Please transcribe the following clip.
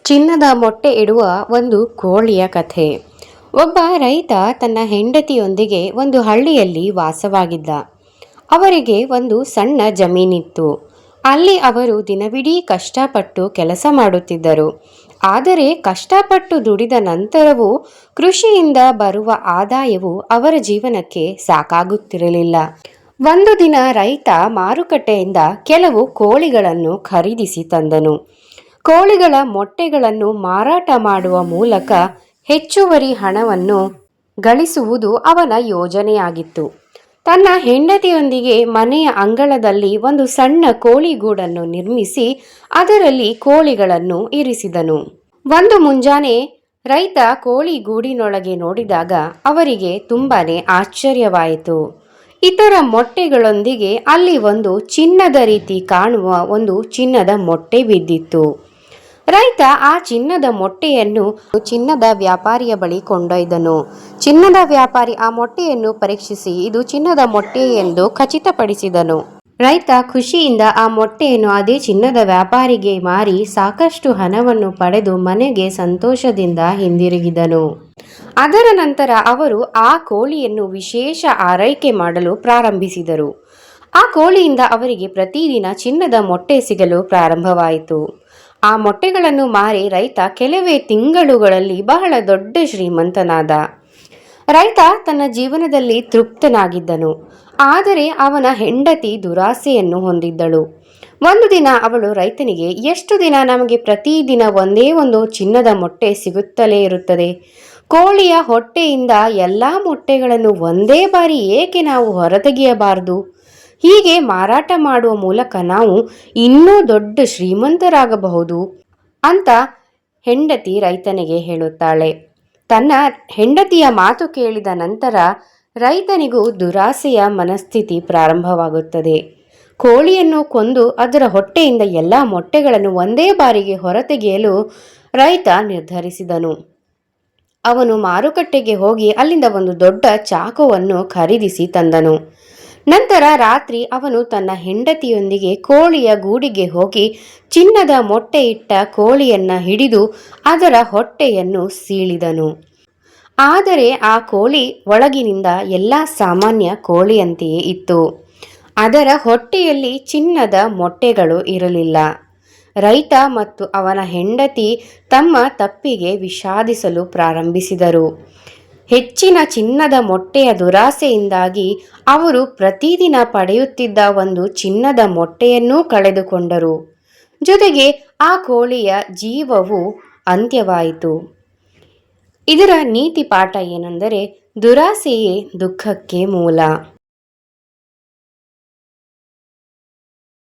ಚಿನ್ನದ ಮೊಟ್ಟೆ ಇಡುವ ಒಂದು ಕೋಳಿಯ ಕಥೆ. ಒಬ್ಬ ರೈತ ತನ್ನ ಹೆಂಡತಿಯೊಂದಿಗೆ ಒಂದು ಹಳ್ಳಿಯಲ್ಲಿ ವಾಸವಾಗಿದ್ದ. ಅವರಿಗೆ ಒಂದು ಸಣ್ಣ ಜಮೀನಿತ್ತು. ಅಲ್ಲಿ ಅವರು ದಿನವಿಡೀ ಕಷ್ಟಪಟ್ಟು ಕೆಲಸ ಮಾಡುತ್ತಿದ್ದರು. ಆದರೆ ಕಷ್ಟಪಟ್ಟು ದುಡಿದ ನಂತರವೂ ಕೃಷಿಯಿಂದ ಬರುವ ಆದಾಯವು ಅವರ ಜೀವನಕ್ಕೆ ಸಾಕಾಗುತ್ತಿರಲಿಲ್ಲ. ಒಂದು ದಿನ ರೈತ ಮಾರುಕಟ್ಟೆಯಿಂದ ಕೆಲವು ಕೋಳಿಗಳನ್ನು ಖರೀದಿಸಿ ತಂದನು. ಕೋಳಿಗಳ ಮೊಟ್ಟೆಗಳನ್ನು ಮಾರಾಟ ಮಾಡುವ ಮೂಲಕ ಹೆಚ್ಚುವರಿ ಹಣವನ್ನು ಗಳಿಸುವುದು ಅವನ ಯೋಜನೆಯಾಗಿತ್ತು. ತನ್ನ ಹೆಂಡತಿಯೊಂದಿಗೆ ಮನೆಯ ಅಂಗಳದಲ್ಲಿ ಒಂದು ಸಣ್ಣ ಕೋಳಿಗೂಡನ್ನು ನಿರ್ಮಿಸಿ ಅದರಲ್ಲಿ ಕೋಳಿಗಳನ್ನು ಇರಿಸಿದನು. ಒಂದು ಮುಂಜಾನೆ ರೈತ ಕೋಳಿಗೂಡಿನೊಳಗೆ ನೋಡಿದಾಗ ಅವರಿಗೆ ತುಂಬಾನೇ ಆಶ್ಚರ್ಯವಾಯಿತು. ಇತರ ಮೊಟ್ಟೆಗಳೊಂದಿಗೆ ಅಲ್ಲಿ ಒಂದು ಚಿನ್ನದ ರೀತಿ ಕಾಣುವ ಒಂದು ಚಿನ್ನದ ಮೊಟ್ಟೆ ಬಿದ್ದಿತ್ತು. ರೈತ ಆ ಚಿನ್ನದ ಮೊಟ್ಟೆಯನ್ನು ಚಿನ್ನದ ವ್ಯಾಪಾರಿಯ ಬಳಿ ಕೊಂಡೊಯ್ದನು. ಚಿನ್ನದ ವ್ಯಾಪಾರಿ ಆ ಮೊಟ್ಟೆಯನ್ನು ಪರೀಕ್ಷಿಸಿ ಇದು ಚಿನ್ನದ ಮೊಟ್ಟೆ ಎಂದು ಖಚಿತಪಡಿಸಿದನು. ರೈತ ಖುಷಿಯಿಂದ ಆ ಮೊಟ್ಟೆಯನ್ನು ಅದೇ ಚಿನ್ನದ ವ್ಯಾಪಾರಿಗೆ ಮಾರಿ ಸಾಕಷ್ಟು ಹಣವನ್ನು ಪಡೆದು ಮನೆಗೆ ಸಂತೋಷದಿಂದ ಹಿಂದಿರುಗಿದನು. ಅದರ ನಂತರ ಅವರು ಆ ಕೋಳಿಯನ್ನು ವಿಶೇಷ ಆರೈಕೆ ಮಾಡಲು ಪ್ರಾರಂಭಿಸಿದರು. ಆ ಕೋಳಿಯಿಂದ ಅವರಿಗೆ ಪ್ರತಿದಿನ ಚಿನ್ನದ ಮೊಟ್ಟೆ ಸಿಗಲು ಪ್ರಾರಂಭವಾಯಿತು. ಆ ಮೊಟ್ಟೆಗಳನ್ನು ಮಾರಿ ರೈತ ಕೆಲವೇ ತಿಂಗಳುಗಳಲ್ಲಿ ಬಹಳ ದೊಡ್ಡ ಶ್ರೀಮಂತನಾದ. ರೈತ ತನ್ನ ಜೀವನದಲ್ಲಿ ತೃಪ್ತನಾಗಿದ್ದನು. ಆದರೆ ಅವನ ಹೆಂಡತಿ ದುರಾಸೆಯನ್ನು ಹೊಂದಿದ್ದಳು. ಒಂದು ದಿನ ಅವಳು ರೈತನಿಗೆ, ಎಷ್ಟು ದಿನ ನಮಗೆ ಪ್ರತಿದಿನ ಒಂದೇ ಒಂದು ಚಿನ್ನದ ಮೊಟ್ಟೆ ಸಿಗುತ್ತಲೇ ಇರುತ್ತದೆ? ಕೋಳಿಯ ಹೊಟ್ಟೆಯಿಂದ ಎಲ್ಲ ಮೊಟ್ಟೆಗಳನ್ನು ಒಂದೇ ಬಾರಿ ಏಕೆ ನಾವು ಹೊರತೆಗೆಯಬಾರದು? ಹೀಗೆ ಮಾರಾಟ ಮಾಡುವ ಮೂಲಕ ನಾವು ಇನ್ನೂ ದೊಡ್ಡ ಶ್ರೀಮಂತರಾಗಬಹುದು ಅಂತ ಹೆಂಡತಿ ರೈತನಿಗೆ ಹೇಳುತ್ತಾಳೆ. ತನ್ನ ಹೆಂಡತಿಯ ಮಾತು ಕೇಳಿದ ನಂತರ ರೈತನಿಗೂ ದುರಾಸೆಯ ಮನಸ್ಥಿತಿ ಪ್ರಾರಂಭವಾಗುತ್ತದೆ. ಕೋಳಿಯನ್ನು ಕೊಂದು ಅದರ ಹೊಟ್ಟೆಯಿಂದ ಎಲ್ಲ ಮೊಟ್ಟೆಗಳನ್ನು ಒಂದೇ ಬಾರಿಗೆ ಹೊರತೆಗೆಯಲು ರೈತ ನಿರ್ಧರಿಸಿದನು. ಅವನು ಮಾರುಕಟ್ಟೆಗೆ ಹೋಗಿ ಅಲ್ಲಿಂದ ಒಂದು ದೊಡ್ಡ ಚಾಕುವನ್ನು ಖರೀದಿಸಿ ತಂದನು. ನಂತರ ರಾತ್ರಿ ಅವನು ತನ್ನ ಹೆಂಡತಿಯೊಂದಿಗೆ ಕೋಳಿಯ ಗೂಡಿಗೆ ಹೋಗಿ ಚಿನ್ನದ ಮೊಟ್ಟೆ ಇಟ್ಟ ಕೋಳಿಯನ್ನ ಹಿಡಿದು ಅದರ ಹೊಟ್ಟೆಯನ್ನು ಸೀಳಿದನು. ಆದರೆ ಆ ಕೋಳಿ ಒಳಗಿನಿಂದ ಎಲ್ಲ ಸಾಮಾನ್ಯ ಕೋಳಿಯಂತೆಯೇ ಇತ್ತು. ಅದರ ಹೊಟ್ಟೆಯಲ್ಲಿ ಚಿನ್ನದ ಮೊಟ್ಟೆಗಳು ಇರಲಿಲ್ಲ. ರೈತ ಮತ್ತು ಅವನ ಹೆಂಡತಿ ತಮ್ಮ ತಪ್ಪಿಗೆ ವಿಷಾದಿಸಲು ಪ್ರಾರಂಭಿಸಿದರು. ಹೆಚ್ಚಿನ ಚಿನ್ನದ ಮೊಟ್ಟೆಯ ದುರಾಸೆಯಿಂದಾಗಿ ಅವರು ಪ್ರತಿದಿನ ಪಡೆಯುತ್ತಿದ್ದ ಒಂದು ಚಿನ್ನದ ಮೊಟ್ಟೆಯನ್ನೂ ಕಳೆದುಕೊಂಡರು. ಜೊತೆಗೆ ಆ ಕೋಳಿಯ ಜೀವವು ಅಂತ್ಯವಾಯಿತು. ಇದರ ನೀತಿ ಪಾಠ ಏನೆಂದರೆ, ದುರಾಸೆಯೇ ದುಃಖಕ್ಕೆ ಮೂಲ.